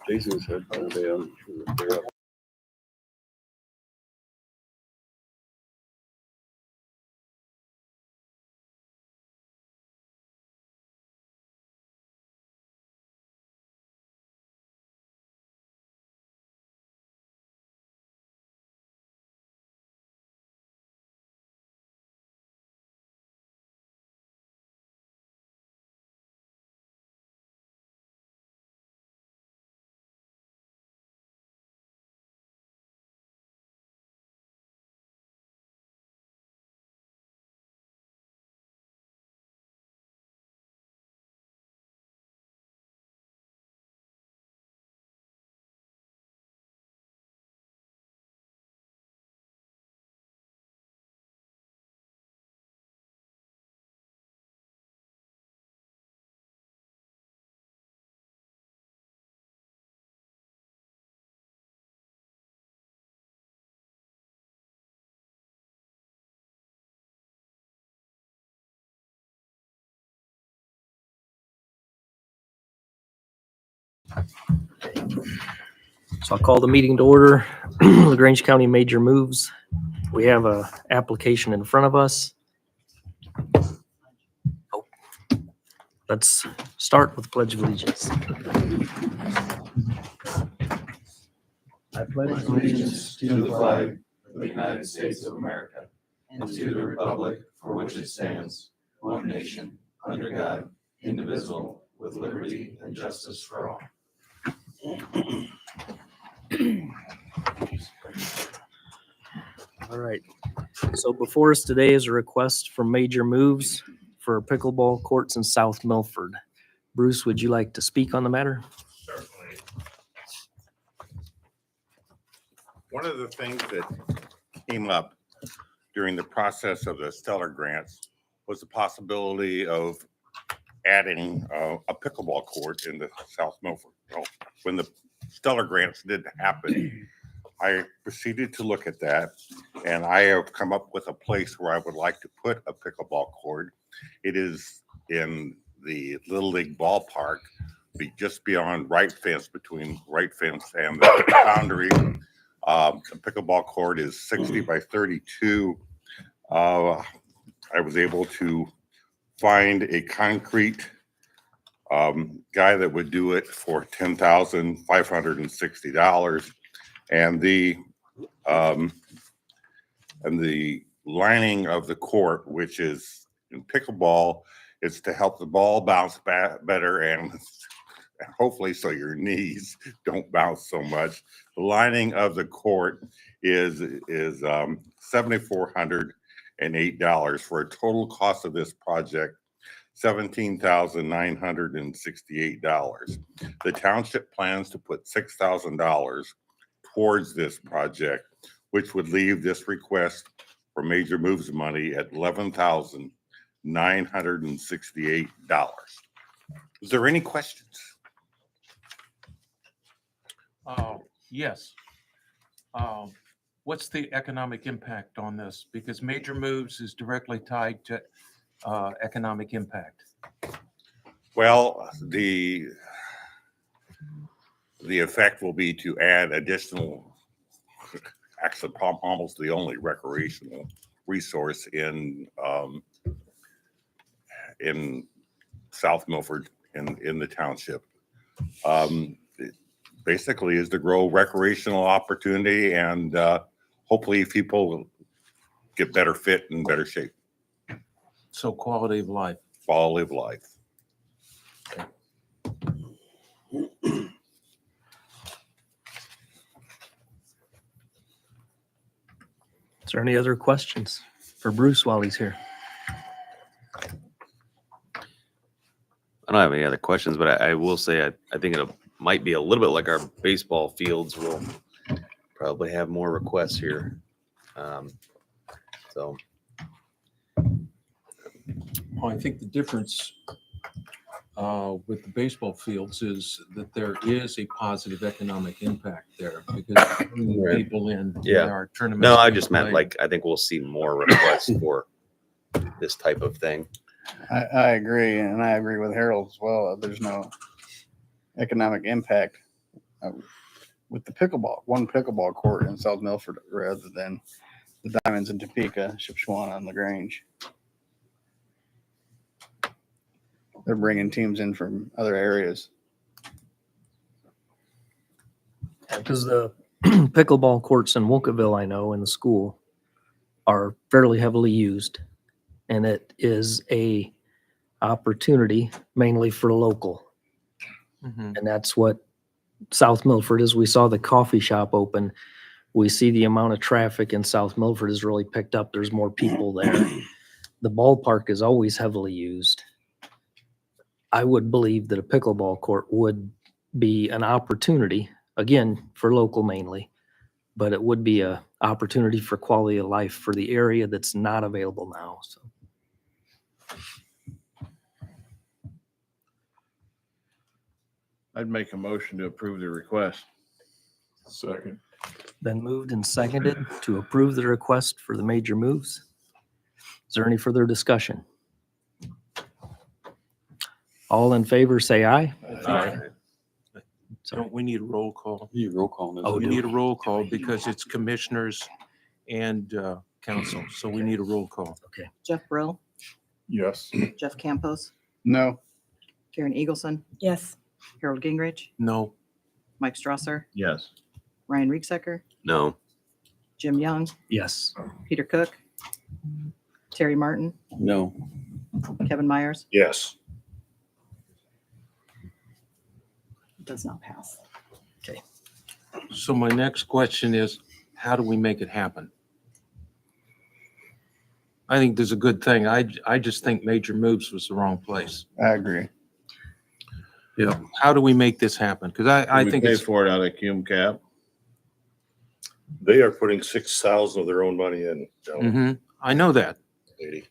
Jason's headphone down. They're up. So I'll call the meeting to order. LaGrange County Major Moves. We have a application in front of us. Oh. Let's start with Pledge of Allegiance. I pledge allegiance to the flag of the United States of America and to the republic for which it stands, one nation, under God, indivisible, with liberty and justice for all. All right. So before us today is a request from Major Moves for pickleball courts in South Milford. Bruce, would you like to speak on the matter? Certainly. One of the things that came up during the process of the Stellar grants was the possibility of adding a pickleball court in the South Milford. Well, when the Stellar grants didn't happen, I proceeded to look at that, and I have come up with a place where I would like to put a pickleball court. It is in the Little League ballpark, just beyond right fence, between right fence and the boundary. The pickleball court is 60 by 32. I was able to find a concrete guy that would do it for $10,560, and the lining of the court, which is in pickleball, is to help the ball bounce back better and hopefully so your knees don't bounce so much. The lining of the court is $7,408 for a total cost of this project $17,968. The township plans to put $6,000 towards this project, which would leave this request for Major Moves money at $11,968. Is there any questions? Yes. What's the economic impact on this? Because Major Moves is directly tied to economic impact. Well, the effect will be to add additional, actually almost the only recreational resource in South Milford in the township. It basically is to grow recreational opportunity, and hopefully people get better fit and better shape. So quality of life. Quality of life. Is there any other questions for Bruce while he's here? I don't have any other questions, but I will say I think it might be a little bit like our baseball fields. We'll probably have more requests here. So Well, I think the difference with the baseball fields is that there is a positive economic impact there because bringing Right. people in Yeah. our tournament. no, I just meant like I think we'll see more requests for this type of thing. I agree, and I agree with Harold as well. There's no economic impact. with the pickleball, one pickleball court in South Milford rather than the Diamonds in Topeka, Shipshewana, and LaGrange. They're bringing teams in from other areas. Because the pickleball courts in Wolcottville, I know, in the school are fairly heavily used. And it is a opportunity mainly for local. Mhm. And that's what South Milford is. We saw the coffee shop open. We see the amount of traffic in South Milford has really picked up. There's more people there. The ballpark is always heavily used. I would believe that a pickleball court would be an opportunity, again, for local mainly, but it would be a opportunity for quality of life for the area that's not available now. So I'd make a motion to approve the request. Second. been moved and seconded to approve the request for the major moves. Is there any further discussion? All in favor, say aye. Aye. So Don't we need a roll call? You roll call. Oh, We do need a roll call because it's commissioners and council, so we need a roll call. Jeff Brill, Yes. Jeff Campos, No, Karen Eagleson, Yes. Harold Gingrich, No, Mike Strasser, Yes. Ryan Riecksecker, No. Jim Young, yes. Peter Cook, Terry Martin, No. Kevin Myers. Yes. Does not pass. so my next question is, how do we make it happen? I think there's a good thing. I just think Major Moves was the wrong place. I agree. How do we make this happen? Because I We think pay it's, for it out of cum cap. They are putting 6,000 of their own money in. gentlemen. Mhm. I know that. Lady.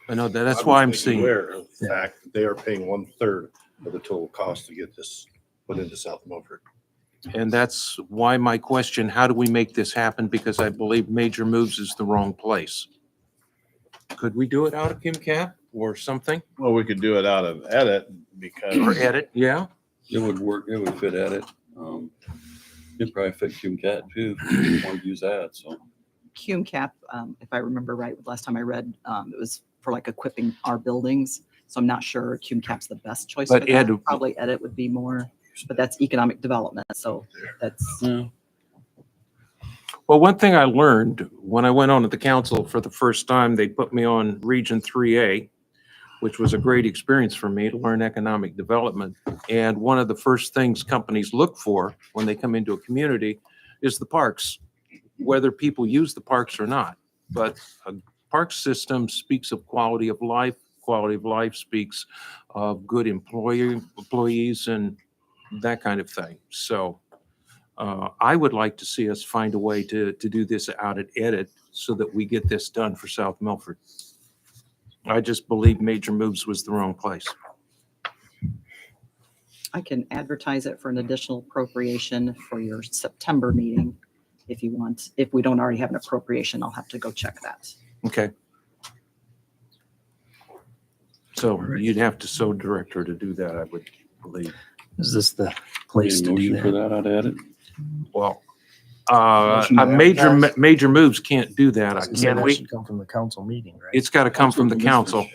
I know that. That's I why I'm was making seeing. aware of the fact that they are paying 1/3 of the total cost to get this put into South Milford. And that's why my question, how do we make this happen? Because I believe Major Moves is the wrong place. Could we do it out of Kim Cap or something? Well, we could do it out of edit Or because edit? Yeah. It would work, it would fit at it. It'd probably fit Cum Cat too, if you want to use that, so. Cume Cap, if I remember right, last time I read, it was for like equipping our buildings. So I'm not sure Cume Cap's the best choice. But for that. Ed- Probably Edit would be more, but that's economic development. So that's, Yeah. Well, one thing I learned when I went on to the council for the first time, they put me on Region 3A, which was a great experience for me to learn economic development. And one of the first things companies look for when they come into a community is the parks, whether people use the parks or not. But a park system speaks of quality of life. Quality of life speaks of good employees and that kind of thing. So I would like to see us find a way to do this out at Edit so that we get this done for South Milford. I just believe Major Moves was the wrong place. I can advertise it for an additional appropriation for your September meeting if you want. If we don't already have an appropriation, I'll have to go check that. Okay. So you'd have to so direct her to do that, I would believe. Is this the place to do Motion for that? that, I'd add it. Well, Motion to Major Moves can't do that, That can we? should come from the council meeting, right? It's got to come from the council.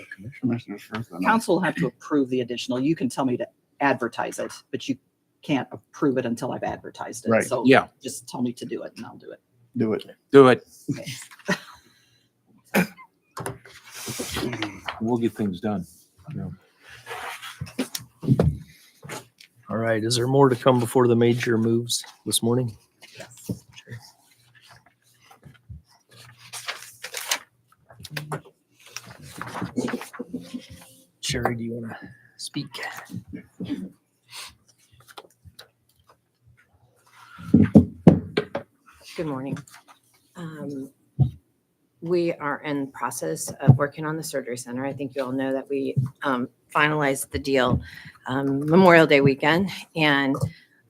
Commissioners first, I know. Council will have to approve the additional. You can tell me to advertise it, but you can't approve it until I've advertised it. Right. So Yeah, just tell me to do it and I'll do it. Do it. do it. Okay. We'll get things done. All right, is there more to come before the major moves this morning? Sherry, do you want to speak? Good morning. We are in process of working on the surgery center. I think you all know that we finalized the deal Memorial Day weekend, and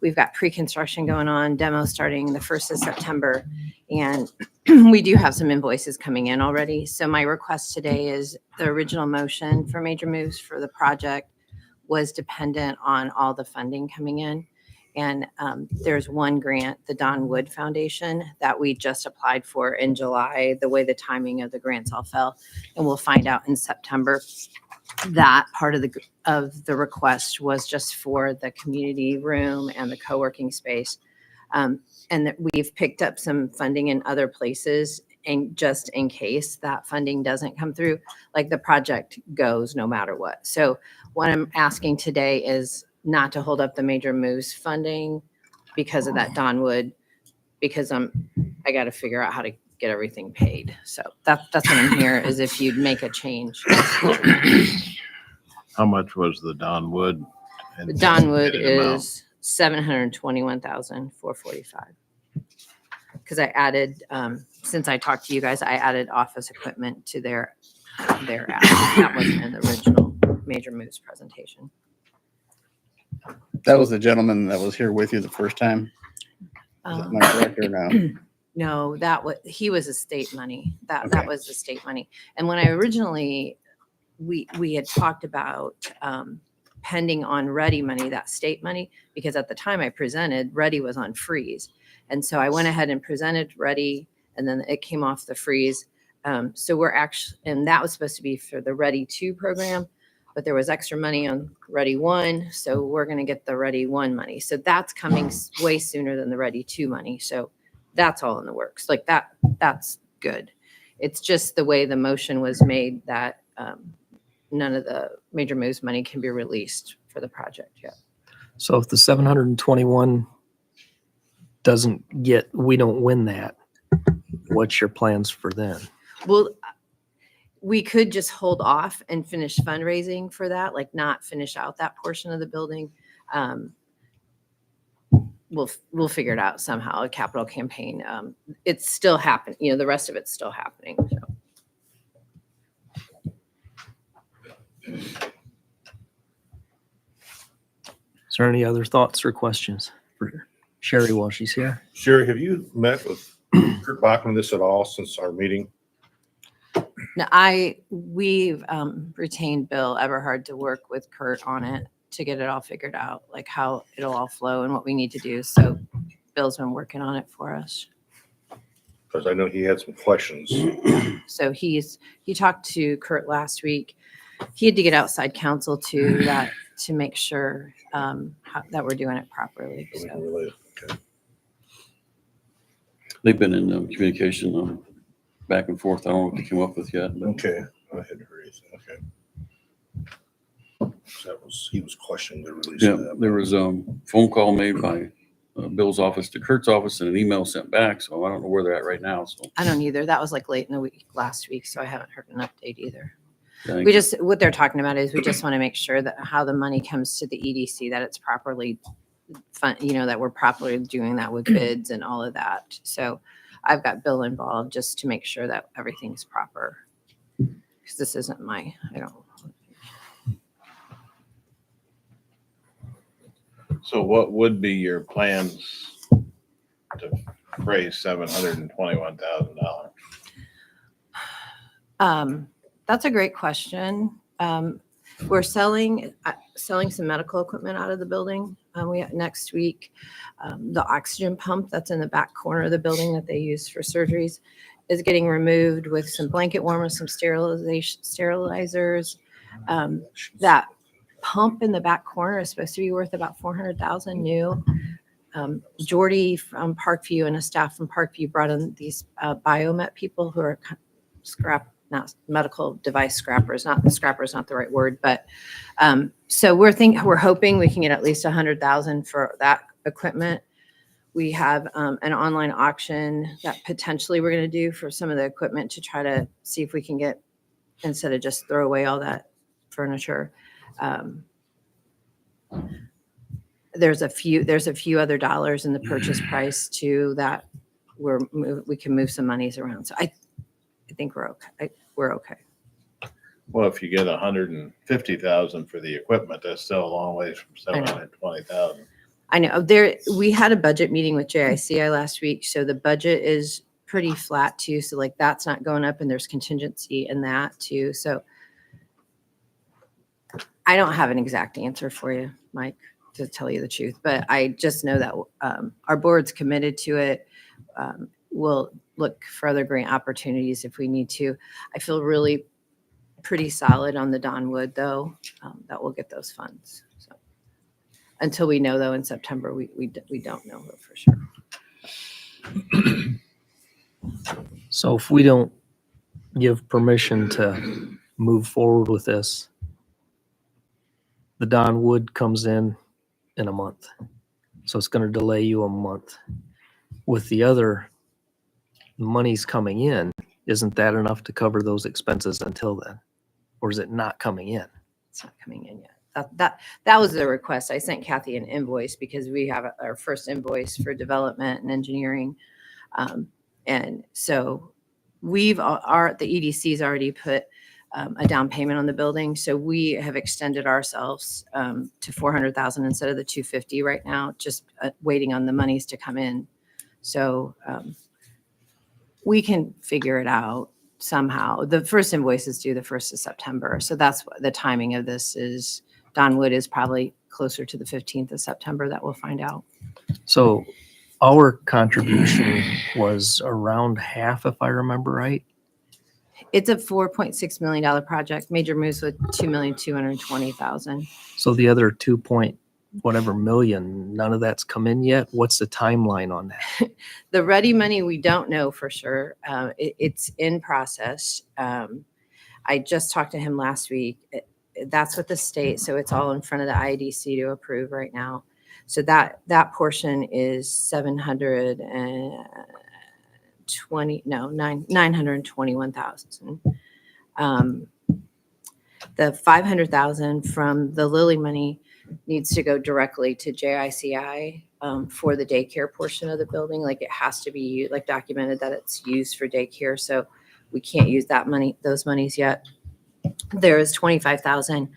we've got pre-construction going on, demo starting the 1st of September, and we do have some invoices coming in already. So my request today is the original motion for Major Moves for the project was dependent on all the funding coming in. And there's one grant, the Don Wood Foundation, that we just applied for in July, the way the timing of the grants all fell. And we'll find out in September. That part of the request was just for the community room and the co-working space. And that we've picked up some funding in other places, and just in case that funding doesn't come through, like the project goes no matter what. So what I'm asking today is not to hold up the Major Moves funding because of that Don Wood, because I got to figure out how to get everything paid. So that's what I'm here, is if you'd make a change. How much was the Don Wood? The Don Wood anticipated amount? is $721,445. Because I added, since I talked to you guys, I added office equipment to their ask. That wasn't in the original Major Moves presentation. That was the gentleman that was here with you the first time. Is that my correct or no? No, he was estate money. That Okay. was estate money. And when I originally, we had talked about pending on ready money, that state money, because at the time I presented, ready was on freeze. And so I went ahead and presented ready, and then it came off the freeze. So we're actually, and that was supposed to be for the Ready 2 program, but there was extra money on Ready 1. So we're going to get the Ready 1 money. So that's coming way sooner than the Ready 2 money. So that's all in the works. Like that's good. It's just the way the motion was made that none of the Major Moves money can be released for the project yet. So if the 721 we don't win that, what's your plans for then? Well, we could just hold off and finish fundraising for that, like not finish out that portion of the building. We'll figure it out somehow, a capital campaign. It's still happening, the rest of it's still happening. So. Is there any other thoughts or questions for Sherry while she's here? Sherry, have you met with Kurt Bachman this at all since our meeting? Now, we've retained Bill Eberhard to work with Kurt on it to get it all figured out, like how it'll all flow and what we need to do. So Bill's been working on it for us. Because I know he had some questions. So he talked to Kurt last week. He had to get outside counsel to make sure that we're doing it properly. So. Okay. They've been in communication back and forth. I don't know what they came up with yet. But Okay. I hadn't heard anything. Okay. So he was questioning the release yeah, of that. there was a phone call made by Bill's office to Kurt's office and an email sent back. So I don't know where they're at right now. So I don't either. That was like late in the week last week, so I haven't heard an update either. I think- What they're talking about is we just want to make sure that how the money comes to the EDC, that it's properly that we're properly doing that with bids and all of that. So I've got Bill involved just to make sure that everything's proper. Because this isn't So what would be your plans to raise $721,000? That's a great question. We're selling some medical equipment out of the building. Next week, the oxygen pump that's in the back corner of the building that they use for surgeries is getting removed with some blanket warmers, some sterilizers. That pump in the back corner is supposed to be worth about $400,000 new. Jordy from Parkview and a staff from Parkview brought in these biomet people who are not medical device scrappers, not the right word, but so we're hoping we can get at least $100,000 for that equipment. We have an online auction that potentially we're going to do for some of the equipment to try to see if we can get, instead of just throw away all that furniture. There's a few other dollars in the purchase price too that we can move some monies around. So I think we're okay. We're okay. Well, if you get $150,000 for the equipment, that's still a long ways from $720,000. I know we had a budget meeting with JICI last week. So the budget is pretty flat too. So like that's not going up and there's contingency in that too. So I don't have an exact answer for you, Mike. to tell you the truth, but I just know that our board's committed to it. We'll look for other grant opportunities if we need to. I feel really pretty solid on the Donwood, though, that we'll get those funds. So until we know, though, in September, we don't know for sure. So if we don't give permission to move forward with this, the Don Wood comes in a month. So it's going to delay you a month. With the other monies coming in, isn't that enough to cover those expenses until then? Or is it not coming in? It's not coming in yet. That was the request. I sent Kathy an invoice because we have our first invoice for development and engineering. And so the EDC's already put a down payment on the building. So we have extended ourselves to 400,000 instead of the 250 right now, just waiting on the monies to come in. So we can figure it out somehow. The first invoice is due the 1st of September. So that's what the timing of this is. Donwood is probably closer to the 15th of September that we'll find out. So our contribution was around half, if I remember right. It's a $4.6 million project. Major Moves with $2,220,000. So the other 2 point whatever million, none of that's come in yet. What's the timeline on that? The ready money, we don't know for sure. It's in process. I just talked to him last week. That's with the state, so it's all in front of the IDC to approve right now. So that portion is 921,000. The 500,000 from the Lilly money needs to go directly to JICI for the daycare portion of the building. Like it has to be like documented that it's used for daycare. So we can't use those monies yet. There is 25,000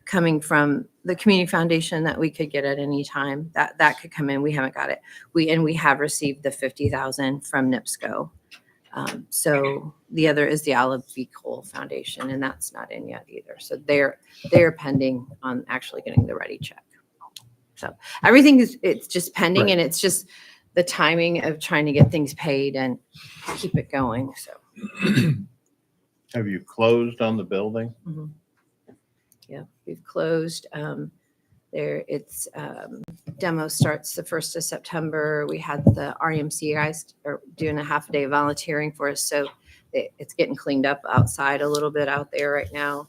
coming from the community foundation that we could get at any time. That could come in. We haven't got it. We have received the 50,000 from NIPSCO. So the other is the Olive V. Cole Foundation, and that's not in yet either. So they're pending on actually getting the ready check. So everything it's just pending, Right. and it's just the timing of trying to get things paid and keep it going. So Have you closed on the building? yeah, we've closed. Demo starts the 1st of September. We had the RMC guys are doing a half a day of volunteering for us. So it's getting cleaned up outside a little bit out there right now.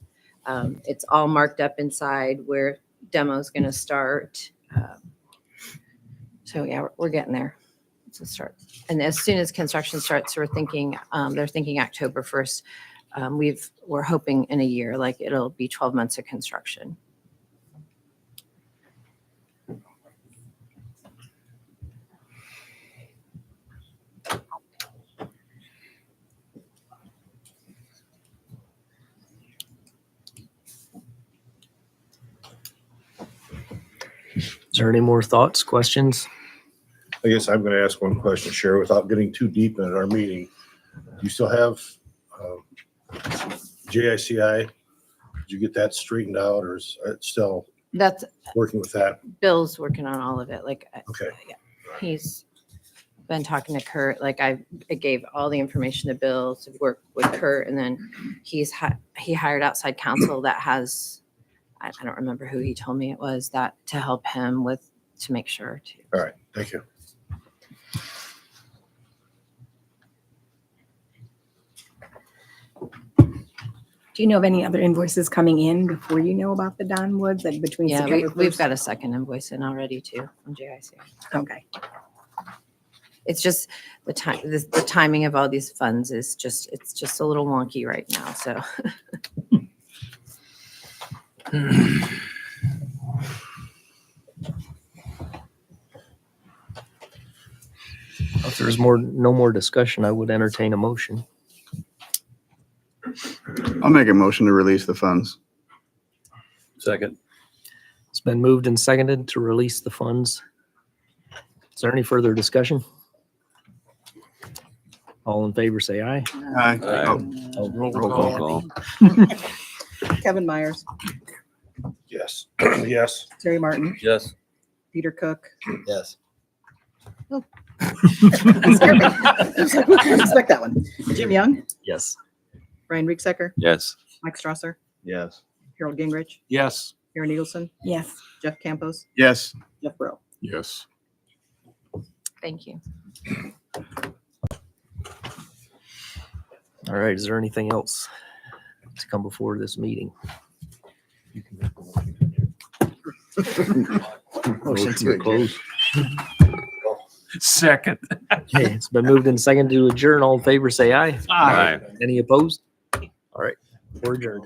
It's all marked up inside where demo is going to start. So yeah, we're getting there. It's a start. And as soon as construction starts, they're thinking October 1st. We're hoping in a year, like it'll be 12 months of construction. Is there any more thoughts, questions? I guess I'm gonna ask one question, Sherry, without getting too deep into our meeting. Do you still have JICI? Did you get that straightened out, or is it still That's working with that? Bill's working on all of it. Like, Okay. yeah, he's been talking to Kurt. Like I gave all the information to Bill to work with Kurt, and then he hired outside counsel that has, I don't remember who he told me it was, that to help him to make sure too. All right, thank you. Do you know of any other invoices coming in before you know about the Donwoods, like between Yeah, September we've 1st? got a second invoice in already too from JIC. Okay. It's just the timing of all these funds is it's just a little wonky right now. So If there's no more discussion, I would entertain a motion. I'll make a motion to release the funds. Second. It's been moved and seconded to release the funds. Is there any further discussion? All in favor, say aye. Aye. Aye. Oh, Roll roll Roll call. call. Kevin Myers, Yes, yes. Terry Martin, Yes. Peter Cook. Yes. Expect that one. Jim Young, Yes. Ryan Riecksecker, Yes. Mike Strasser, Yes. Harold Gingrich, Yes. Aaron Eagleson, Yes. Jeff Campos, Yes. Jeff Bro. Yes. Thank you. All right, is there anything else to come before this meeting? Motion to close. Second. Okay, it's been moved and seconded to adjourn. All in favor, say aye. Aye. Any opposed? All right, we're adjourned.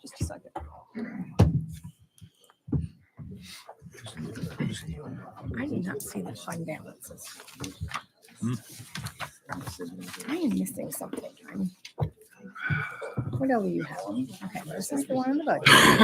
Just a second. I did not see the fund balances. I am missing something. What else do you have? Okay, this is the one on the budget.